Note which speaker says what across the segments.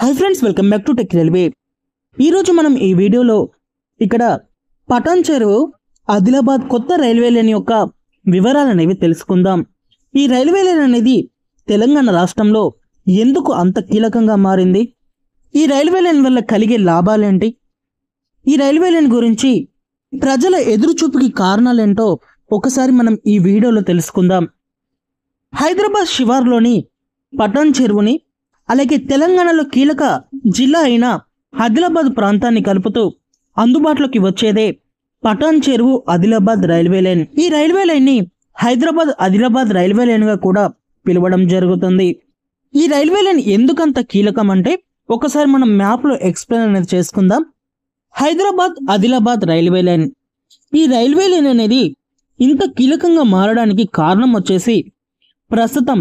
Speaker 1: Hi friends, welcome back to tech railway. ఈరోజు మనం ఈ వీడియోలో ఇక్కడ పటాన్ చెరువు ఆదిలాబాద్ కొత్త రైల్వే లైన్ యొక్క వివరాలు అనేవి తెలుసుకుందాం. ఈ రైల్వే లైన్ అనేది తెలంగాణ రాష్ట్రంలో ఎందుకు అంత కీలకంగా మారింది, ఈ రైల్వే లైన్ వల్ల కలిగే లాభాలేంటి, ఈ రైల్వే లైన్ గురించి ప్రజల ఎదురుచూపుకి కారణాలేంటో ఒకసారి మనం ఈ వీడియోలో తెలుసుకుందాం. హైదరాబాద్ శివార్లోని పటాన్ చెరువుని అలాగే తెలంగాణలో కీలక జిల్లా అయిన ఆదిలాబాద్ ప్రాంతాన్ని కలుపుతూ అందుబాటులోకి వచ్చేదే పటాన్ చెరువు ఆదిలాబాద్ రైల్వే లైన్. ఈ రైల్వే లైన్ ని హైదరాబాద్ ఆదిలాబాద్ రైల్వే లైన్ గా కూడా పిలవడం జరుగుతుంది. ఈ రైల్వే లైన్ ఎందుకంత కీలకం అంటే ఒకసారి మనం మ్యాప్ లో ఎక్స్ప్లెయిన్ అనేది చేసుకుందాం. హైదరాబాద్ ఆదిలాబాద్ రైల్వే లైన్, ఈ రైల్వే లైన్ అనేది ఇంత కీలకంగా మారడానికి కారణం వచ్చేసి ప్రస్తుతం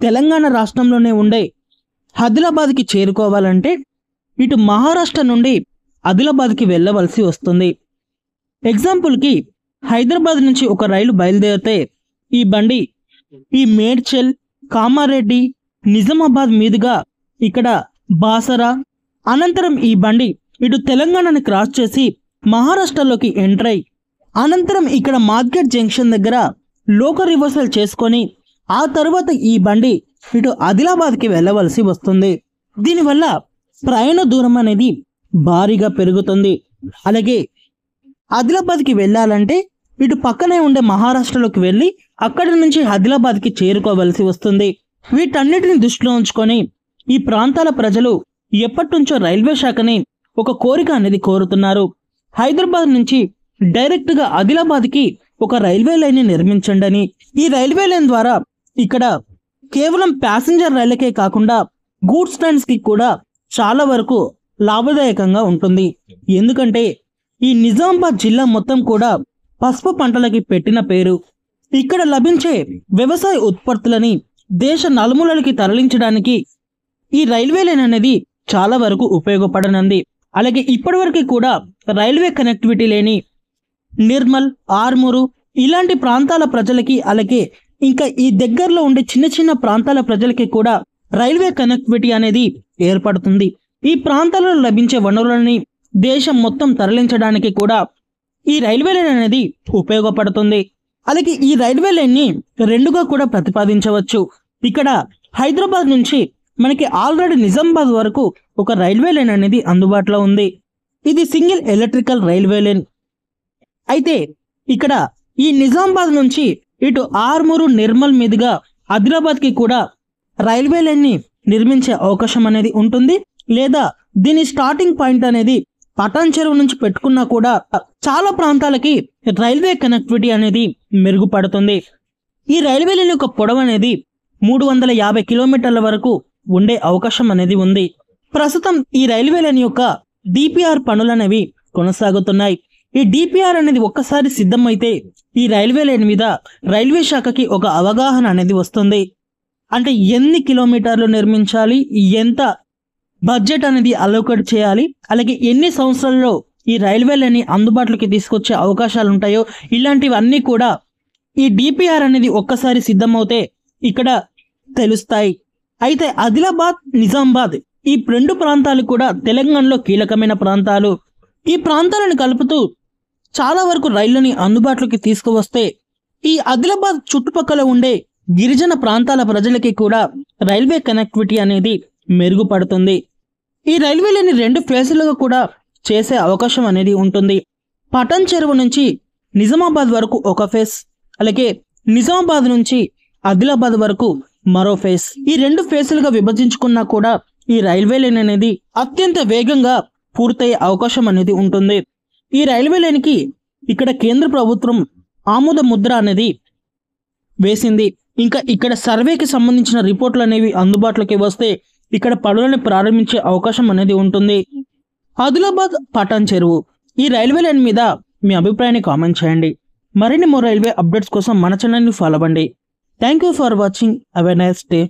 Speaker 1: తెలంగాణ రాష్ట్రంలోనే ఉండే ఆదిలాబాద్కి చేరుకోవాలంటే ఇటు మహారాష్ట్ర నుండి ఆదిలాబాద్కి వెళ్ళవలసి వస్తుంది. ఎగ్జాంపుల్కి హైదరాబాద్ నుంచి ఒక రైలు బయలుదేరితే ఈ బండి ఈ మేడ్చల్, కామారెడ్డి, నిజామాబాద్ మీదుగా ఇక్కడ బాసరా, అనంతరం ఈ బండి ఇటు తెలంగాణని క్రాస్ చేసి మహారాష్ట్రలోకి ఎంటర్ అయి అనంతరం ఇక్కడ మార్కెట్ జంక్షన్ దగ్గర లోకల్ రివర్సల్ చేసుకొని ఆ తర్వాత ఈ బండి ఇటు ఆదిలాబాద్కి వెళ్ళవలసి వస్తుంది. దీనివల్ల ప్రయాణ దూరం అనేది భారీగా పెరుగుతుంది. అలాగే ఆదిలాబాద్కి వెళ్ళాలంటే ఇటు పక్కనే ఉండే మహారాష్ట్రలోకి వెళ్ళి అక్కడి నుంచి ఆదిలాబాద్కి చేరుకోవలసి వస్తుంది. వీటన్నిటిని దృష్టిలో ఉంచుకొని ఈ ప్రాంతాల ప్రజలు ఎప్పటి నుంచో రైల్వే శాఖని ఒక కోరిక అనేది కోరుతున్నారు. హైదరాబాద్ నుంచి డైరెక్ట్గా ఆదిలాబాద్కి ఒక రైల్వే లైన్ని నిర్మించండి అని. ఈ రైల్వే లైన్ ద్వారా ఇక్కడ కేవలం ప్యాసింజర్ రైళ్లకే కాకుండా గూడ్స్ ట్రైన్స్ కి కూడా చాలా వరకు లాభదాయకంగా ఉంటుంది. ఎందుకంటే ఈ నిజామాబాద్ జిల్లా మొత్తం కూడా పసుపు పంటలకి పెట్టిన పేరు. ఇక్కడ లభించే వ్యవసాయ ఉత్పత్తులని దేశ నలుమూలలకి తరలించడానికి ఈ రైల్వే లైన్ అనేది చాలా వరకు ఉపయోగపడనుంది. అలాగే ఇప్పటివరకు కూడా రైల్వే కనెక్టివిటీ లేని నిర్మల్, ఆర్మూరు ఇలాంటి ప్రాంతాల ప్రజలకి, అలాగే ఇంకా ఈ దగ్గరలో ఉండే చిన్న చిన్న ప్రాంతాల ప్రజలకి కూడా రైల్వే కనెక్టివిటీ అనేది ఏర్పడుతుంది. ఈ ప్రాంతాలలో లభించే వనరులని దేశం మొత్తం తరలించడానికి కూడా ఈ రైల్వే లైన్ అనేది ఉపయోగపడుతుంది. అలాగే ఈ రైల్వే లైన్ ని రెండుగా కూడా ప్రతిపాదించవచ్చు. ఇక్కడ హైదరాబాద్ నుంచి మనకి ఆల్రెడీ నిజామాబాద్ వరకు ఒక రైల్వే లైన్ అనేది అందుబాటులో ఉంది. ఇది సింగిల్ ఎలక్ట్రికల్ రైల్వే లైన్. అయితే ఇక్కడ ఈ నిజామాబాద్ నుంచి ఇటు ఆర్మూరు, నిర్మల్ మీదుగా ఆదిలాబాద్కి కూడా రైల్వే లైన్ ని నిర్మించే అవకాశం అనేది ఉంటుంది. లేదా దీని స్టార్టింగ్ పాయింట్ అనేది పటాన్ చెరువు నుంచి పెట్టుకున్నా కూడా చాలా ప్రాంతాలకి రైల్వే కనెక్టివిటీ అనేది మెరుగుపడుతుంది. ఈ రైల్వే లైన్ యొక్క పొడవు అనేది 350 కిలోమీటర్ల వరకు ఉండే అవకాశం అనేది ఉంది. ప్రస్తుతం ఈ రైల్వే లైన్ యొక్క డిపిఆర్ పనులు అనేవి కొనసాగుతున్నాయి. ఈ డిపిఆర్ అనేది ఒక్కసారి సిద్ధమైతే ఈ రైల్వే లైన్ మీద రైల్వే శాఖకి ఒక అవగాహన అనేది వస్తుంది. అంటే ఎన్ని కిలోమీటర్లు నిర్మించాలి, ఎంత బడ్జెట్ అనేది అలోకేట్ చేయాలి, అలాగే ఎన్ని సంవత్సరాల్లో ఈ రైల్వే లైన్ ని అందుబాటులోకి తీసుకొచ్చే అవకాశాలు ఉంటాయో ఇలాంటివన్నీ కూడా ఈ డిపిఆర్ అనేది ఒక్కసారి సిద్ధమవుతే ఇక్కడ తెలుస్తాయి. అయితే ఆదిలాబాద్, నిజామాబాద్ ఈ రెండు ప్రాంతాలు కూడా తెలంగాణలో కీలకమైన ప్రాంతాలు. ఈ ప్రాంతాలను కలుపుతూ చాలా వరకు రైళ్లని అందుబాటులోకి తీసుకువస్తే ఈ ఆదిలాబాద్ చుట్టుపక్కల ఉండే గిరిజన ప్రాంతాల ప్రజలకి కూడా రైల్వే కనెక్టివిటీ అనేది మెరుగుపడుతుంది. ఈ రైల్వే లైన్ 2 ఫేజులుగా కూడా చేసే అవకాశం అనేది ఉంటుంది. పటాన్ చెరువు నుంచి నిజామాబాద్ వరకు ఒక ఫేజ్, అలాగే నిజామాబాద్ నుంచి ఆదిలాబాద్ వరకు మరో ఫేజ్. ఈ 2 ఫేజులుగా విభజించుకున్నా కూడా ఈ రైల్వే లైన్ అనేది అత్యంత వేగంగా పూర్తయ్యే అవకాశం అనేది ఉంటుంది. ఈ రైల్వే లైన్కి ఇక్కడ కేంద్ర ప్రభుత్వం ఆమోద ముద్ర అనేది వేసింది. ఇంకా ఇక్కడ సర్వేకి సంబంధించిన రిపోర్ట్లు అనేవి అందుబాటులోకి వస్తే ఇక్కడ పనులను ప్రారంభించే అవకాశం అనేది ఉంటుంది. ఆదిలాబాద్ పటాన్ చెరువు ఈ రైల్వే లైన్ మీద మీ అభిప్రాయాన్ని కామెంట్ చేయండి. మరిన్ని మరో రైల్వే అప్డేట్స్ కోసం మన ఛానల్ని ఫాలో అవ్వండి. Thank you for watching. Have a nice day.